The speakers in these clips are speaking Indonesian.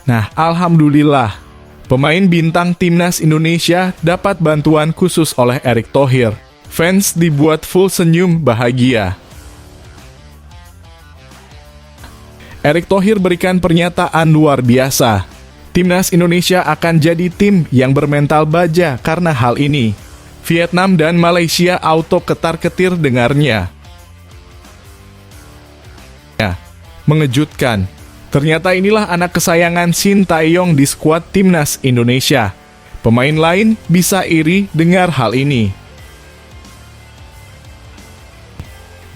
Nah, alhamdulillah, pemain bintang timnas Indonesia dapat bantuan khusus oleh Erick Thohir. Fans dibuat full senyum bahagia. Erick Thohir berikan pernyataan luar biasa. Timnas Indonesia akan jadi tim yang bermental baja karena hal ini. Vietnam dan Malaysia auto ketar-ketir dengarnya. Mengejutkan. Ternyata inilah anak kesayangan Shin Tae-yong di skuad timnas Indonesia. Pemain lain bisa iri dengar hal ini.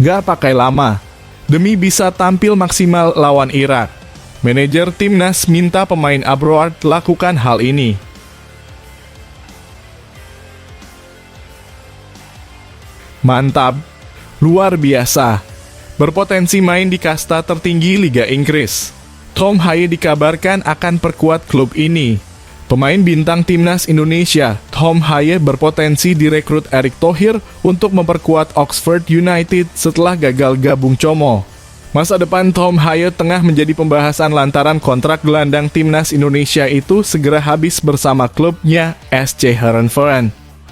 Gak pakai lama, demi bisa tampil maksimal lawan Irak, manajer timnas minta pemain abroad lakukan hal ini. Mantap, luar biasa. Berpotensi main di kasta tertinggi Liga Inggris. Tom Haye dikabarkan akan perkuat klub ini. Pemain bintang timnas Indonesia, Tom Haye berpotensi direkrut Erick Thohir untuk memperkuat Oxford United setelah gagal gabung Como. Masa depan Tom Haye tengah menjadi pembahasan lantaran kontrak gelandang timnas Indonesia itu segera habis bersama klubnya SC Heerenveen.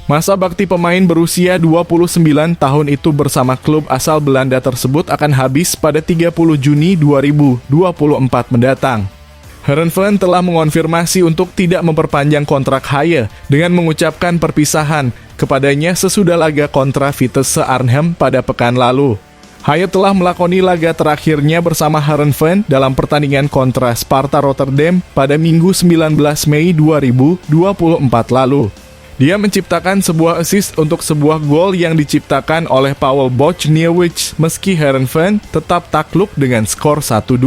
Masa bakti pemain berusia 29 tahun itu bersama klub asal Belanda tersebut akan habis pada 30 Juni 2024 mendatang. Heerenveen telah mengonfirmasi untuk tidak memperpanjang kontrak Haye dengan mengucapkan perpisahan kepadanya sesudah laga kontra Vitesse Arnhem pada pekan lalu. Haye telah melakoni laga terakhirnya bersama Heerenveen dalam pertandingan kontra Sparta Rotterdam pada Minggu 19 Mei 2024 lalu. Dia menciptakan sebuah assist untuk sebuah gol yang diciptakan oleh Paweł Boczniewicz meski Heerenveen tetap takluk dengan skor 1-2.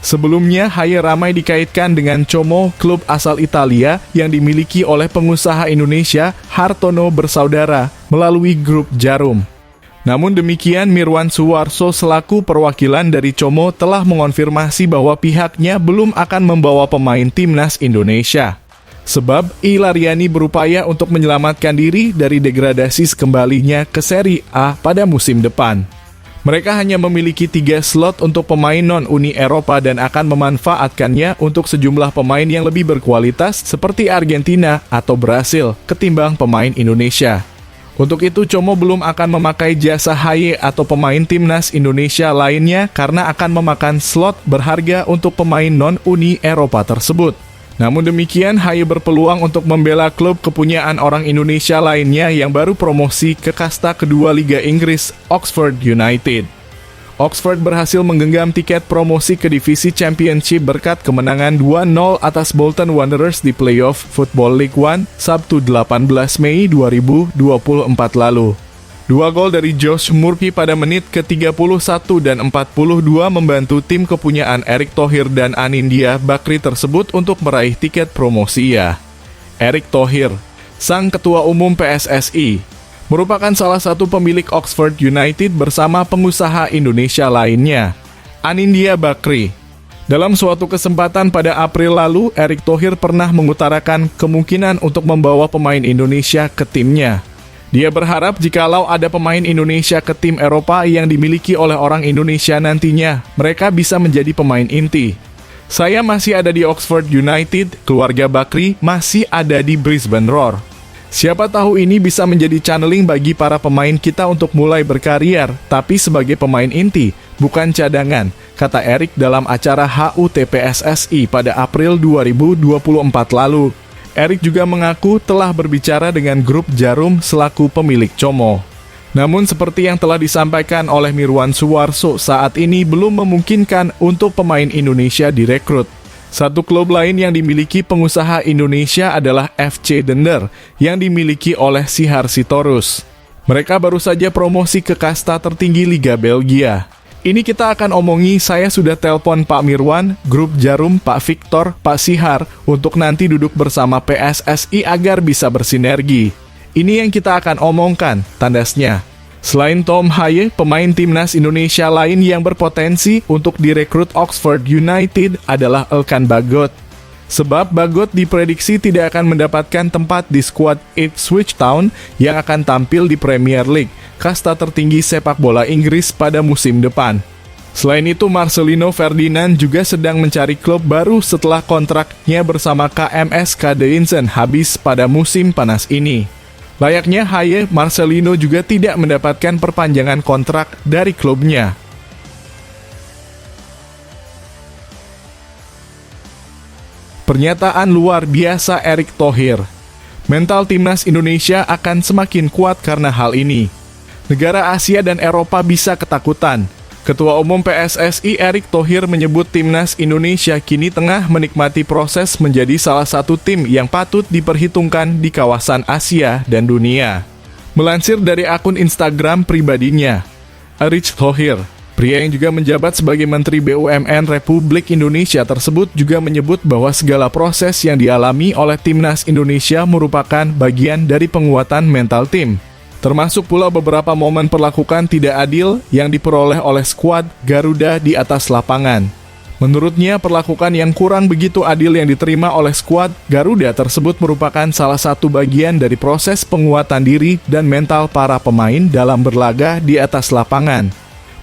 Sebelumnya, Haye ramai dikaitkan dengan Como, klub asal Italia yang dimiliki oleh pengusaha Indonesia Hartono Bersaudara melalui grup Djarum. Namun demikian, Mirwan Suwarso selaku perwakilan dari Como telah mengonfirmasi bahwa pihaknya belum akan membawa pemain timnas Indonesia. Sebab Ilaryani berupaya untuk menyelamatkan diri dari degradasi kembalinya ke Serie A pada musim depan. Mereka hanya memiliki 3 slot untuk pemain non-Uni Eropa dan akan memanfaatkannya untuk sejumlah pemain yang lebih berkualitas seperti Argentina atau Brasil ketimbang pemain Indonesia. Untuk itu, Como belum akan memakai jasa Haye atau pemain timnas Indonesia lainnya karena akan memakan slot berharga untuk pemain non-Uni Eropa tersebut. Namun demikian, Haye berpeluang untuk membela klub kepunyaan orang Indonesia lainnya yang baru promosi ke kasta kedua Liga Inggris, Oxford United. Oxford berhasil menggenggam tiket promosi ke divisi Championship berkat kemenangan 2-0 atas Bolton Wanderers di playoff Football League One Sabtu 18 Mei 2024 lalu. 2 gol dari Josh Murphy pada menit ke-31 dan 42 membantu tim kepunyaan Erick Thohir dan Anindya Bakri tersebut untuk meraih tiket promosi ya. Erick Thohir, sang ketua umum PSSI, merupakan salah satu pemilik Oxford United bersama pengusaha Indonesia lainnya, Anindya Bakri. Dalam suatu kesempatan pada April lalu, Erick Thohir pernah mengutarakan kemungkinan untuk membawa pemain Indonesia ke timnya. Dia berharap jikalau ada pemain Indonesia ke tim Eropa yang dimiliki oleh orang Indonesia nantinya, mereka bisa menjadi pemain inti. Saya masih ada di Oxford United, keluarga Bakri masih ada di Brisbane Roar. Siapa tahu ini bisa menjadi channeling bagi para pemain kita untuk mulai berkarier, tapi sebagai pemain inti, bukan cadangan, kata Erick dalam acara HUT PSSI pada April 2024 lalu. Erick juga mengaku telah berbicara dengan grup Djarum selaku pemilik Como. Namun seperti yang telah disampaikan oleh Mirwan Suwarso, saat ini belum memungkinkan untuk pemain Indonesia direkrut. Satu klub lain yang dimiliki pengusaha Indonesia adalah FC Dender yang dimiliki oleh Sihar Sitorus. Mereka baru saja promosi ke kasta tertinggi Liga Belgia. Ini kita akan omongi, saya sudah telepon Pak Mirwan, grup Djarum, Pak Victor, Pak Sihar, untuk nanti duduk bersama PSSI agar bisa bersinergi. Ini yang kita akan omongkan, tandasnya. Selain Tom Haye, pemain timnas Indonesia lain yang berpotensi untuk direkrut Oxford United adalah Elkan Bagot. Sebab Bagot diprediksi tidak akan mendapatkan tempat di skuad Ipswich Town yang akan tampil di Premier League, kasta tertinggi sepak bola Inggris pada musim depan. Selain itu, Marcelino Ferdinand juga sedang mencari klub baru setelah kontraknya bersama KMS Kadeinsen habis pada musim panas ini. Layaknya Haye, Marcelino juga tidak mendapatkan perpanjangan kontrak dari klubnya. Pernyataan luar biasa Erick Thohir. Mental timnas Indonesia akan semakin kuat karena hal ini. Negara Asia dan Eropa bisa ketakutan. Ketua Umum PSSI Erick Thohir menyebut timnas Indonesia kini tengah menikmati proses menjadi salah satu tim yang patut diperhitungkan di kawasan Asia dan dunia. Melansir dari akun Instagram pribadinya, Erick Thohir, pria yang juga menjabat sebagai Menteri BUMN Republik Indonesia tersebut juga menyebut bahwa segala proses yang dialami oleh timnas Indonesia merupakan bagian dari penguatan mental tim. Termasuk pula beberapa momen perlakuan tidak adil yang diperoleh oleh skuad Garuda di atas lapangan. Menurutnya, perlakuan yang kurang begitu adil yang diterima oleh skuad Garuda tersebut merupakan salah satu bagian dari proses penguatan diri dan mental para pemain dalam berlaga di atas lapangan.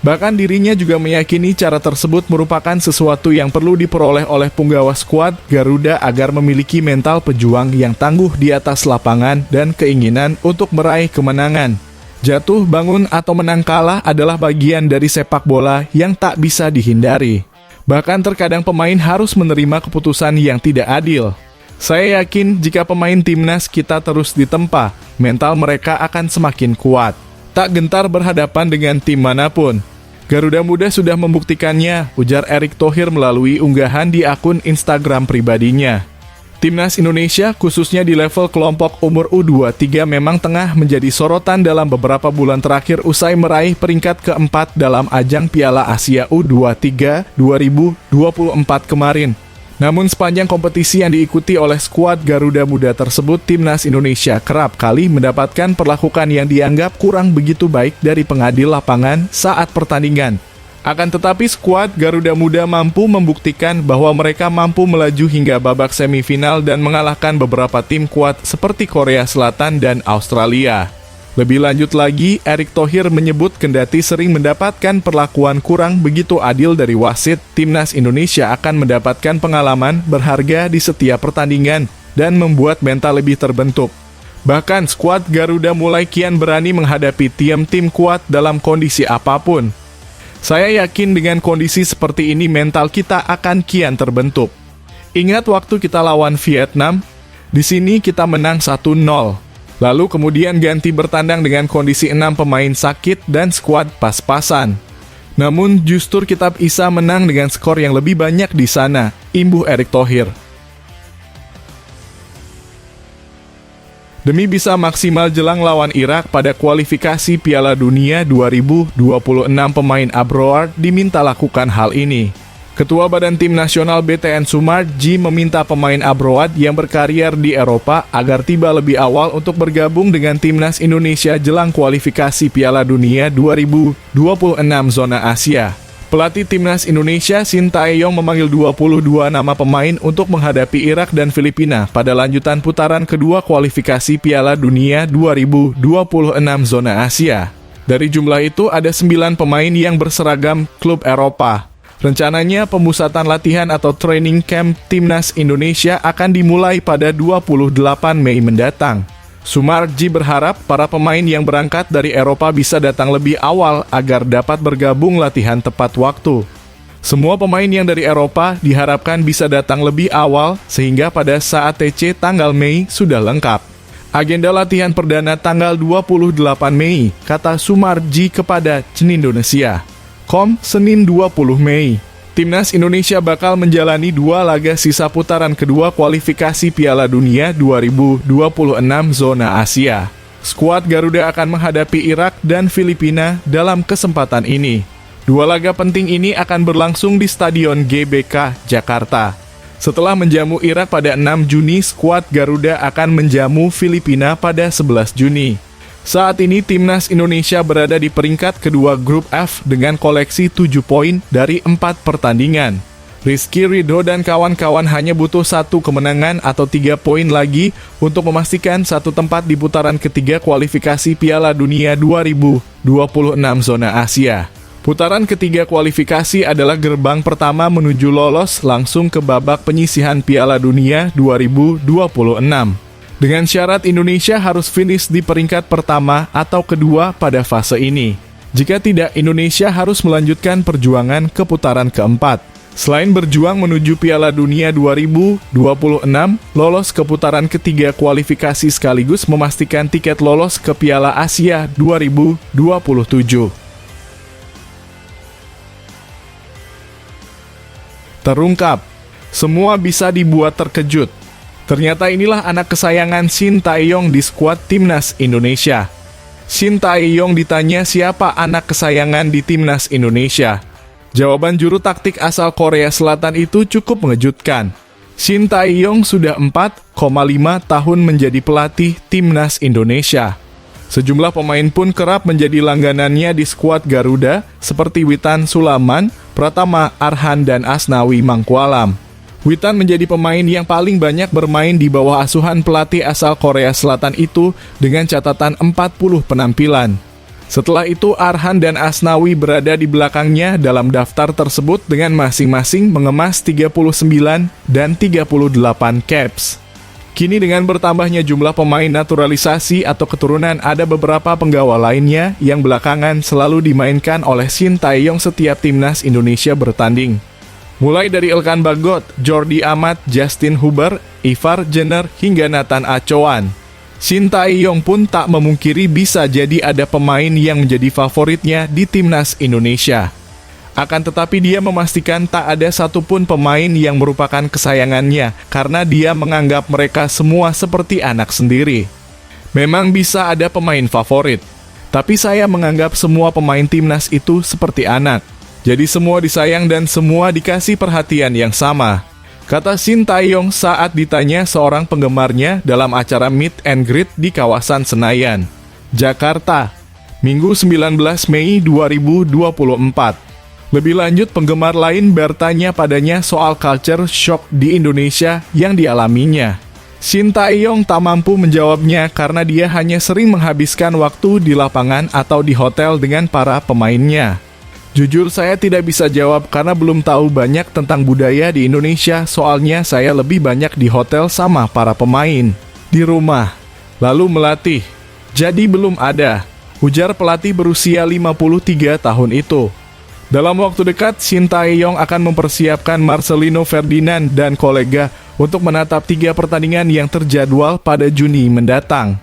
Bahkan dirinya juga meyakini cara tersebut merupakan sesuatu yang perlu diperoleh oleh punggawa skuad Garuda agar memiliki mental pejuang yang tangguh di atas lapangan dan keinginan untuk meraih kemenangan. Jatuh, bangun, atau menang kalah adalah bagian dari sepak bola yang tak bisa dihindari. Bahkan terkadang pemain harus menerima keputusan yang tidak adil. Saya yakin jika pemain timnas kita terus ditempa, mental mereka akan semakin kuat. Tak gentar berhadapan dengan tim manapun. Garuda Muda sudah membuktikannya, ujar Erick Thohir melalui unggahan di akun Instagram pribadinya. Timnas Indonesia, khususnya di level kelompok umur U23, memang tengah menjadi sorotan dalam beberapa bulan terakhir usai meraih peringkat keempat dalam ajang Piala Asia U23 2024 kemarin. Namun sepanjang kompetisi yang diikuti oleh skuad Garuda Muda tersebut, timnas Indonesia kerap kali mendapatkan perlakuan yang dianggap kurang begitu baik dari pengadil lapangan saat pertandingan. Akan tetapi skuad Garuda Muda mampu membuktikan bahwa mereka mampu melaju hingga babak semifinal dan mengalahkan beberapa tim kuat seperti Korea Selatan dan Australia. Lebih lanjut lagi, Erick Thohir menyebut kendati sering mendapatkan perlakuan kurang begitu adil dari wasit, timnas Indonesia akan mendapatkan pengalaman berharga di setiap pertandingan dan membuat mental lebih terbentuk. Bahkan skuad Garuda mulai kian berani menghadapi tim-tim kuat dalam kondisi apapun. Saya yakin dengan kondisi seperti ini mental kita akan kian terbentuk. Ingat waktu kita lawan Vietnam? Di sini kita menang 1-0. Lalu kemudian ganti bertandang dengan kondisi 6 pemain sakit dan skuad pas-pasan. Namun justru kita bisa menang dengan skor yang lebih banyak di sana, imbuh Erick Thohir. Demi bisa maksimal jelang lawan Irak pada kualifikasi Piala Dunia 2026, pemain abroad diminta lakukan hal ini. Ketua Badan Tim Nasional BTN Sumarji meminta pemain abroad yang berkarier di Eropa agar tiba lebih awal untuk bergabung dengan timnas Indonesia jelang kualifikasi Piala Dunia 2026 zona Asia. Pelatih timnas Indonesia Sintayong memanggil 22 nama pemain untuk menghadapi Irak dan Filipina pada lanjutan putaran kedua kualifikasi Piala Dunia 2026 zona Asia. Dari jumlah itu ada 9 pemain yang berseragam klub Eropa. Rencananya pemusatan latihan atau training camp timnas Indonesia akan dimulai pada 28 Mei mendatang. Sumarji berharap para pemain yang berangkat dari Eropa bisa datang lebih awal agar dapat bergabung latihan tepat waktu. Semua pemain yang dari Eropa diharapkan bisa datang lebih awal sehingga pada saat TC tanggal Mei sudah lengkap. Agenda latihan perdana tanggal 28 Mei, kata Sumarji kepada Indonesia. Senin 20 Mei. Timnas Indonesia bakal menjalani 2 laga sisa putaran kedua kualifikasi Piala Dunia 2026 zona Asia. Skuad Garuda akan menghadapi Irak dan Filipina dalam kesempatan ini. 2 laga penting ini akan berlangsung di Stadion GBK, Jakarta. Setelah menjamu Irak pada 6 Juni, skuad Garuda akan menjamu Filipina pada 11 Juni. Saat ini timnas Indonesia berada di peringkat kedua grup F dengan koleksi 7 poin dari 4 pertandingan. Rizky Ridho dan kawan-kawan hanya butuh 1 kemenangan atau 3 poin lagi untuk memastikan 1 tempat di putaran ketiga kualifikasi Piala Dunia 2026 zona Asia. Putaran ketiga kualifikasi adalah gerbang pertama menuju lolos langsung ke babak penyisihan Piala Dunia 2026. Dengan syarat Indonesia harus finish di peringkat pertama atau kedua pada fase ini. Jika tidak, Indonesia harus melanjutkan perjuangan ke putaran keempat. Selain berjuang menuju Piala Dunia 2026, lolos ke putaran ketiga kualifikasi sekaligus memastikan tiket lolos ke Piala Asia 2027. Terungkap, semua bisa dibuat terkejut. Ternyata inilah anak kesayangan Shin Tae-yong di skuad Timnas Indonesia. Shin Tae-yong ditanya siapa anak kesayangan di Timnas Indonesia. Jawaban juru taktik asal Korea Selatan itu cukup mengejutkan. Shin Tae-yong sudah 4,5 tahun menjadi pelatih Timnas Indonesia. Sejumlah pemain pun kerap menjadi langganannya di skuad Garuda seperti Witan Sulaiman, Pratama Arhan, dan Asnawi Mangkualam. Witan menjadi pemain yang paling banyak bermain di bawah asuhan pelatih asal Korea Selatan itu dengan catatan 40 penampilan. Setelah itu Arhan dan Asnawi berada di belakangnya dalam daftar tersebut dengan masing-masing mengemas 39 dan 38 caps. Kini dengan bertambahnya jumlah pemain naturalisasi atau keturunan, ada beberapa penggawa lainnya yang belakangan selalu dimainkan oleh Shin Tae-yong setiap Timnas Indonesia bertanding. Mulai dari Elkan Bagot, Jordi Amat, Justin Huber, Ivar Jenner, hingga Nathan Achoan. Shin Tae-yong pun tak memungkiri bisa jadi ada pemain yang menjadi favoritnya di Timnas Indonesia. Akan tetapi dia memastikan tak ada satupun pemain yang merupakan kesayangannya karena dia menganggap mereka semua seperti anak sendiri. Memang bisa ada pemain favorit, tapi saya menganggap semua pemain Timnas itu seperti anak. Jadi semua disayang dan semua dikasih perhatian yang sama, kata Shin Tae-yong saat ditanya seorang penggemarnya dalam acara Meet and Greet di kawasan Senayan, Jakarta, Minggu 19 Mei 2024. Lebih lanjut, penggemar lain bertanya padanya soal culture shock di Indonesia yang dialaminya. Shin Tae-yong tak mampu menjawabnya karena dia hanya sering menghabiskan waktu di lapangan atau di hotel dengan para pemainnya. Jujur saya tidak bisa jawab karena belum tahu banyak tentang budaya di Indonesia, soalnya saya lebih banyak di hotel sama para pemain, di rumah, lalu melatih. Jadi belum ada, ujar pelatih berusia 53 tahun itu. Dalam waktu dekat, Shin Tae-yong akan mempersiapkan Marcelino Ferdinand dan kolega untuk menatap 3 pertandingan yang terjadwal pada Juni mendatang.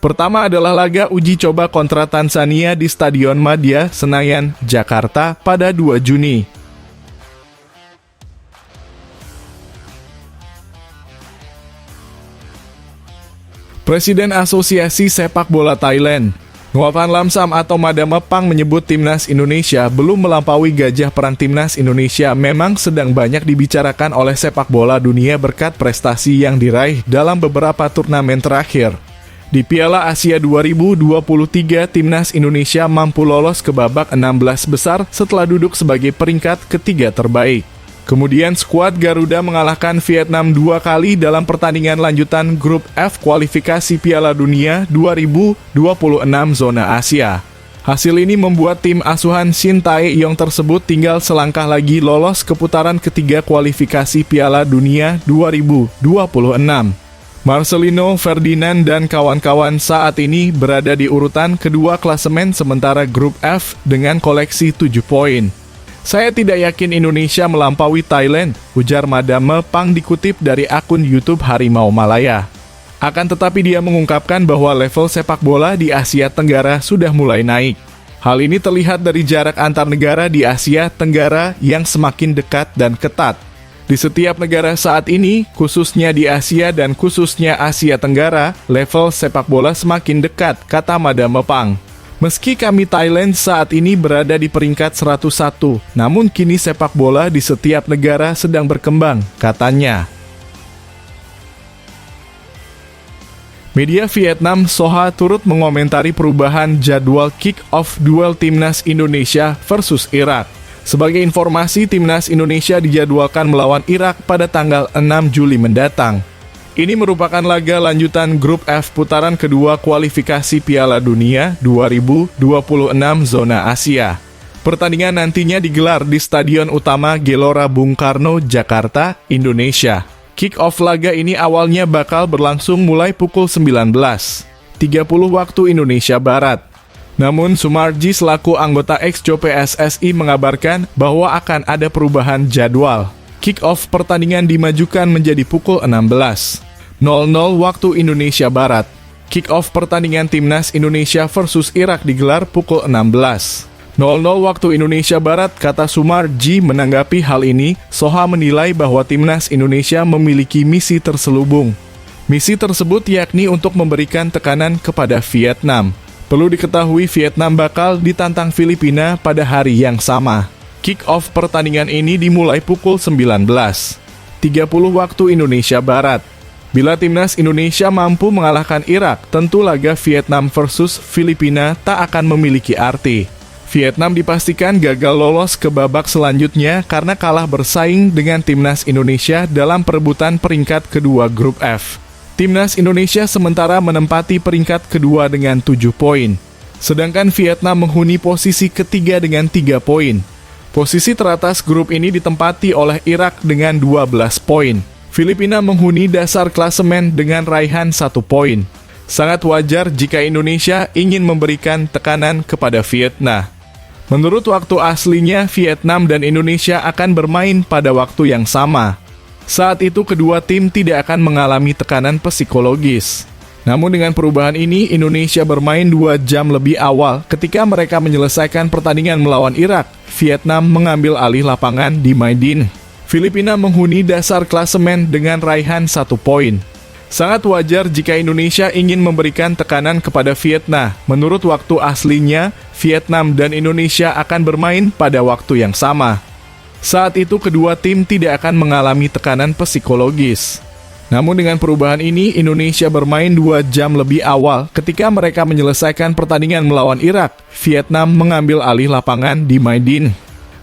Pertama adalah laga uji coba kontra Tanzania di Stadion Madia, Senayan, Jakarta pada 2 Juni. Presiden Asosiasi Sepak Bola Thailand, Nguapan Lamsam atau Madamepang menyebut Timnas Indonesia belum melampaui gajah perang. Timnas Indonesia memang sedang banyak dibicarakan oleh sepak bola dunia berkat prestasi yang diraih dalam beberapa turnamen terakhir. Di Piala Asia 2023, Timnas Indonesia mampu lolos ke babak 16 besar setelah duduk sebagai peringkat ketiga terbaik. Kemudian skuad Garuda mengalahkan Vietnam 2 kali dalam pertandingan lanjutan grup F kualifikasi Piala Dunia 2026 zona Asia. Hasil ini membuat tim asuhan Shin Tae-yong tersebut tinggal selangkah lagi lolos ke putaran ketiga kualifikasi Piala Dunia 2026. Marcelino Ferdinand dan kawan-kawan saat ini berada di urutan kedua klasemen sementara grup F dengan koleksi 7 poin. Saya tidak yakin Indonesia melampaui Thailand, ujar Madamepang dikutip dari akun YouTube Harimau Malaya. Akan tetapi dia mengungkapkan bahwa level sepak bola di Asia Tenggara sudah mulai naik. Hal ini terlihat dari jarak antar negara di Asia Tenggara yang semakin dekat dan ketat. Di setiap negara saat ini, khususnya di Asia dan khususnya Asia Tenggara, level sepak bola semakin dekat, kata Madamepang. Meski kami Thailand saat ini berada di peringkat 101, namun kini sepak bola di setiap negara sedang berkembang, katanya. Media Vietnam Soha turut mengomentari perubahan jadwal kick-off duel Timnas Indonesia versus Irak. Sebagai informasi, Timnas Indonesia dijadwalkan melawan Irak pada tanggal 6 Juli mendatang. Ini merupakan laga lanjutan grup F putaran kedua kualifikasi Piala Dunia 2026 zona Asia. Pertandingan nantinya digelar di Stadion Utama Gelora Bung Karno, Jakarta, Indonesia. Kick-off laga ini awalnya bakal berlangsung mulai pukul 19.30 waktu Indonesia Barat. Namun Sumarji selaku anggota Exco PSSI mengabarkan bahwa akan ada perubahan jadwal. Kick-off pertandingan dimajukan menjadi pukul 16.00 waktu Indonesia Barat. Kick-off pertandingan Timnas Indonesia versus Irak digelar pukul 16.00 waktu Indonesia Barat, kata Sumarji. Menanggapi hal ini, Soha menilai bahwa Timnas Indonesia memiliki misi terselubung. Misi tersebut yakni untuk memberikan tekanan kepada Vietnam. Perlu diketahui Vietnam bakal ditantang Filipina pada hari yang sama. Kick-off pertandingan ini dimulai pukul 19.30 waktu Indonesia Barat. Bila Timnas Indonesia mampu mengalahkan Irak, tentu laga Vietnam versus Filipina tak akan memiliki arti. Vietnam dipastikan gagal lolos ke babak selanjutnya karena kalah bersaing dengan Timnas Indonesia dalam perebutan peringkat kedua Grup F. Timnas Indonesia sementara menempati peringkat kedua dengan 7 poin. Sedangkan Vietnam menghuni posisi ketiga dengan 3 poin. Posisi teratas grup ini ditempati oleh Irak dengan 12 poin. Filipina menghuni dasar klasemen dengan raihan 1 poin. Sangat wajar jika Indonesia ingin memberikan tekanan kepada Vietnam. Menurut waktu aslinya, Vietnam dan Indonesia akan bermain pada waktu yang sama. Saat itu kedua tim tidak akan mengalami tekanan psikologis. Namun dengan perubahan ini, Indonesia bermain 2 jam lebih awal ketika mereka menyelesaikan pertandingan melawan Irak. Vietnam mengambil alih lapangan di Maidin. Filipina menghuni dasar klasemen dengan raihan 1 poin. Sangat wajar jika Indonesia ingin memberikan tekanan kepada Vietnam. Menurut waktu aslinya, Vietnam dan Indonesia akan bermain pada waktu yang sama. Saat itu kedua tim tidak akan mengalami tekanan psikologis. Namun dengan perubahan ini, Indonesia bermain 2 jam lebih awal ketika mereka menyelesaikan pertandingan melawan Irak. Vietnam mengambil alih lapangan di Maidin.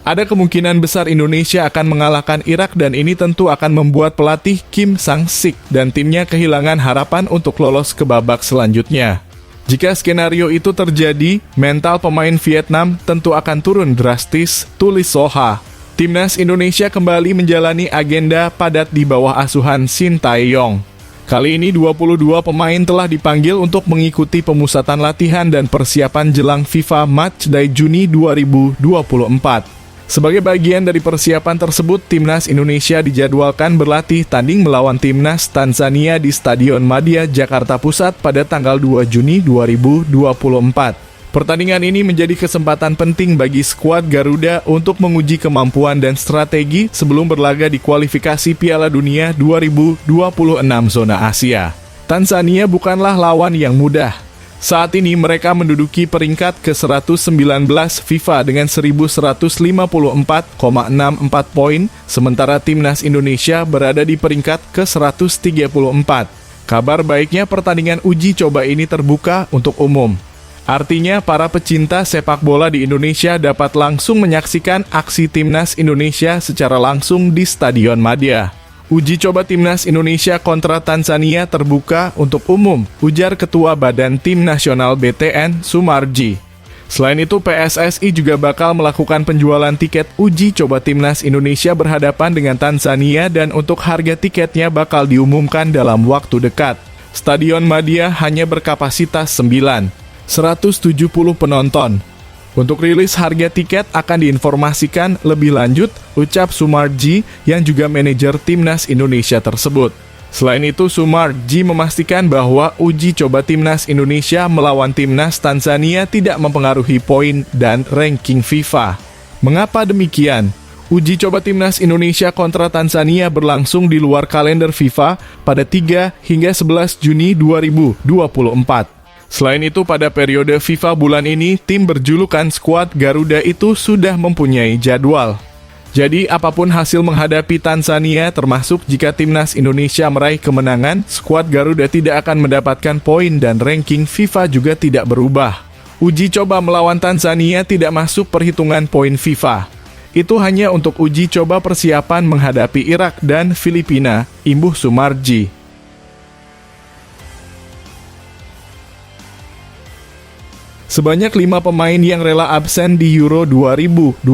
Ada kemungkinan besar Indonesia akan mengalahkan Irak dan ini tentu akan membuat pelatih Kim Sang-sik dan timnya kehilangan harapan untuk lolos ke babak selanjutnya. Jika skenario itu terjadi, mental pemain Vietnam tentu akan turun drastis, tulis Soha. Timnas Indonesia kembali menjalani agenda padat di bawah asuhan Shin Tae-yong. Kali ini 22 pemain telah dipanggil untuk mengikuti pemusatan latihan dan persiapan jelang FIFA Matchday Juni 2024. Sebagai bagian dari persiapan tersebut, Timnas Indonesia dijadwalkan berlatih tanding melawan Timnas Tanzania di Stadion Madia, Jakarta Pusat pada tanggal 2 Juni 2024. Pertandingan ini menjadi kesempatan penting bagi skuad Garuda untuk menguji kemampuan dan strategi sebelum berlaga di kualifikasi Piala Dunia 2026 zona Asia. Tanzania bukanlah lawan yang mudah. Saat ini mereka menduduki peringkat ke-119 FIFA dengan 1154,64 poin, sementara Timnas Indonesia berada di peringkat ke-134. Kabar baiknya pertandingan uji coba ini terbuka untuk umum. Artinya para pecinta sepak bola di Indonesia dapat langsung menyaksikan aksi Timnas Indonesia secara langsung di Stadion Madia. Uji coba Timnas Indonesia kontra Tanzania terbuka untuk umum, ujar Ketua Badan Tim Nasional BTN, Sumarji. Selain itu, PSSI juga bakal melakukan penjualan tiket uji coba Timnas Indonesia berhadapan dengan Tanzania dan untuk harga tiketnya bakal diumumkan dalam waktu dekat. Stadion Madia hanya berkapasitas 170 penonton. Untuk rilis harga tiket akan diinformasikan lebih lanjut, ucap Sumarji yang juga manajer Timnas Indonesia tersebut. Selain itu, Sumarji memastikan bahwa uji coba Timnas Indonesia melawan Timnas Tanzania tidak mempengaruhi poin dan ranking FIFA. Mengapa demikian? Uji coba Timnas Indonesia kontra Tanzania berlangsung di luar kalender FIFA pada 3 hingga 11 Juni 2024. Selain itu, pada periode FIFA bulan ini, tim berjulukan skuad Garuda itu sudah mempunyai jadwal. Jadi, apapun hasil menghadapi Tanzania, termasuk jika Timnas Indonesia meraih kemenangan, skuad Garuda tidak akan mendapatkan poin dan ranking FIFA juga tidak berubah. Uji coba melawan Tanzania tidak masuk perhitungan poin FIFA. Itu hanya untuk uji coba persiapan menghadapi Irak dan Filipina, imbuh Sumarji. Sebanyak 5 pemain yang rela absen di Euro 2024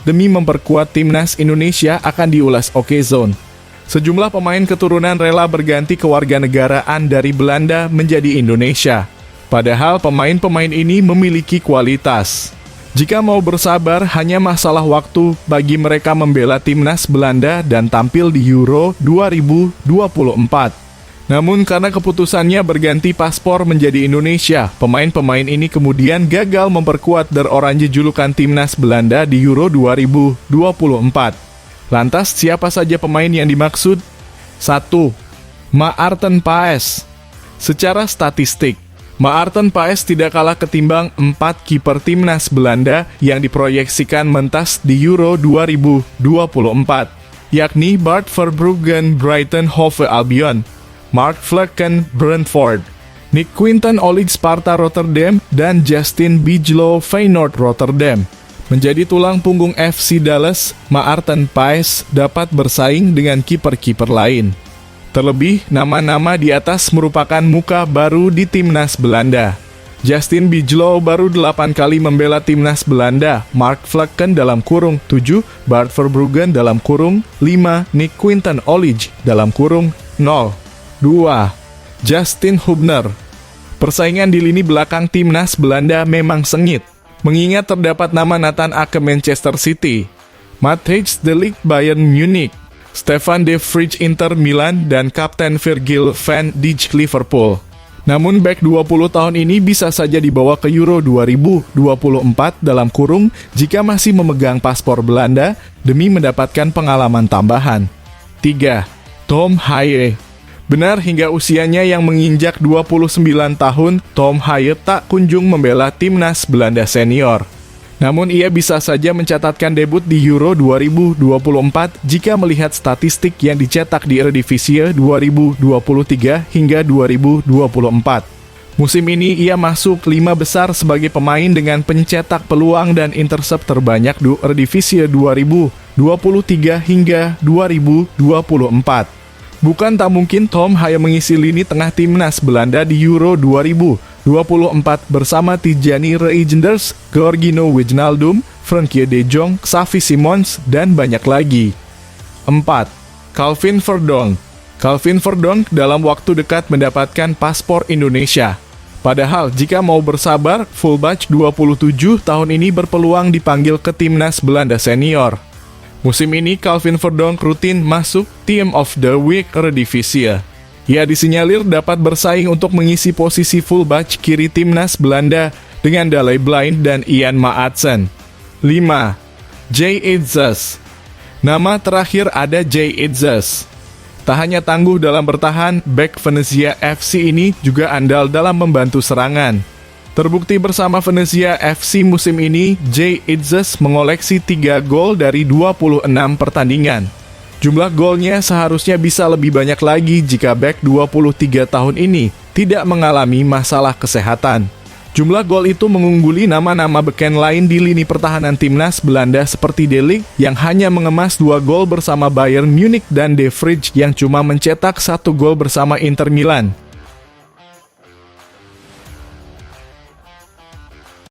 demi memperkuat timnas Indonesia akan diulas Okezone. Sejumlah pemain keturunan rela berganti kewarganegaraan dari Belanda menjadi Indonesia. Padahal pemain-pemain ini memiliki kualitas. Jika mau bersabar, hanya masalah waktu bagi mereka membela timnas Belanda dan tampil di Euro 2024. Namun karena keputusannya berganti paspor menjadi Indonesia, pemain-pemain ini kemudian gagal memperkuat Der Oranje julukan timnas Belanda di Euro 2024. Lantas siapa saja pemain yang dimaksud? 1. Maarten Paes. Secara statistik, Maarten Paes tidak kalah ketimbang 4 kiper timnas Belanda yang diproyeksikan mentas di Euro 2024, yakni Bart Verbruggen Brighton Hove Albion, Mark Vlekken Brentford, Nick Quinten Olig Sparta Rotterdam, dan Justin Bijlow Feyenoord Rotterdam. Menjadi tulang punggung FC Dallas, Maarten Paes dapat bersaing dengan kiper-kiper lain. Terlebih, nama-nama di atas merupakan muka baru di timnas Belanda. Justin Bijlow baru 8 kali membela timnas Belanda, Mark Vlekken dalam kurung 7, Bart Verbruggen dalam kurung 5, Nick Quinten Olig dalam kurung 0. 2. Justin Hubner. Persaingan di lini belakang timnas Belanda memang sengit, mengingat terdapat nama Nathan Ake Manchester City, Matthijs de Ligt Bayern Munich, Stefan de Vrij Inter Milan, dan Kapten Virgil van Dijk Liverpool. Namun bek 20 tahun ini bisa saja dibawa ke Euro 2024 dalam kurung jika masih memegang paspor Belanda demi mendapatkan pengalaman tambahan. 3. Tom Haaien. Benar, hingga usianya yang menginjak 29 tahun, Tom Haaien tak kunjung membela timnas Belanda senior. Namun ia bisa saja mencatatkan debut di Euro 2024 jika melihat statistik yang dicetak di Eredivisie 2023 hingga 2024. Musim ini ia masuk 5 besar sebagai pemain dengan pencetak peluang dan intercept terbanyak di Eredivisie 2023 hingga 2024. Bukan tak mungkin Tom Haaien mengisi lini tengah timnas Belanda di Euro 2024 bersama Tijani Reijnders, Georginio Wijnaldum, Frenkie de Jong, Xavi Simons, dan banyak lagi. 4. Calvin Verdonk. Calvin Verdonk dalam waktu dekat mendapatkan paspor Indonesia. Padahal jika mau bersabar, fullback 27 tahun ini berpeluang dipanggil ke timnas Belanda senior. Musim ini Calvin Verdonk rutin masuk Team of the Week Eredivisie. Ia disinyalir dapat bersaing untuk mengisi posisi fullback kiri timnas Belanda dengan Daley Blind dan Ian Maatsen. 5. Jay Itzes. Nama terakhir ada Jay Itzes. Tak hanya tangguh dalam bertahan, bek Venezia FC ini juga andal dalam membantu serangan. Terbukti bersama Venezia FC musim ini, Jay Itzes mengoleksi 3 gol dari 26 pertandingan. Jumlah golnya seharusnya bisa lebih banyak lagi jika bek 23 tahun ini tidak mengalami masalah kesehatan. Jumlah gol itu mengungguli nama-nama beken lain di lini pertahanan timnas Belanda seperti De Ligt yang hanya mengemas 2 gol bersama Bayern Munich dan De Vrij yang cuma mencetak 1 gol bersama Inter Milan.